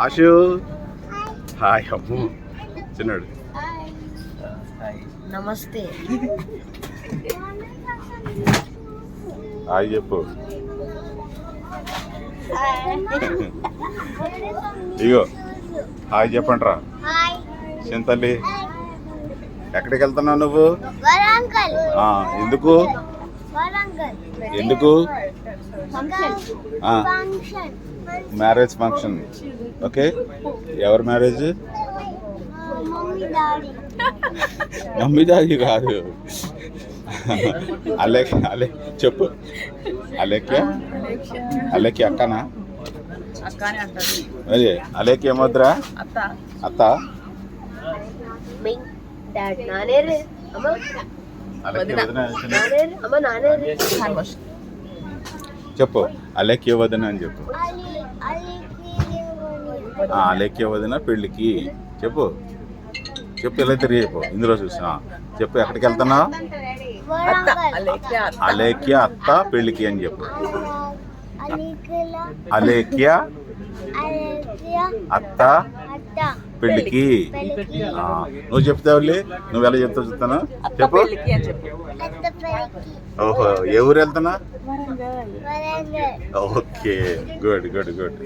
ఆశు hi అమ్ము చిన్నాడు నమస్తే. Hi చెప్పు. ఇగో హాయ్ చెప్పండి రా. చింతల్లి ఎక్కడికి వెళ్తున్నావు నువ్వు? ఎందుకు ఎందుకు? Marriage function. ఓకే, ఎవరి మ్యారేజ్? మమ్మీ డాడీ కాదు, అలే చెప్పు. అలేఖ్య అక్కనా? అదే అలేఖ్య ఏమొద్దురా? అత్త. చెప్పు అలేఖ్య వదిన అని చెప్పు. అలేఖ్య వదిన పెళ్ళికి చెప్పు. చెప్పు ఇలా తిరిగి చెప్పు. ఇందులో చూసా చెప్పు. ఎక్కడికి వెళ్తున్నావు? అలేఖ్య అత్త పెళ్ళికి అని చెప్పు. అలేఖ్య అత్త పెళ్ళికి. నువ్వు చెప్తావులే. నువ్వు ఎలా చెప్తావు చెప్తాను చెప్పు. ఓహో, ఏ ఊరు వెళ్తున్నా? Okay, good good good.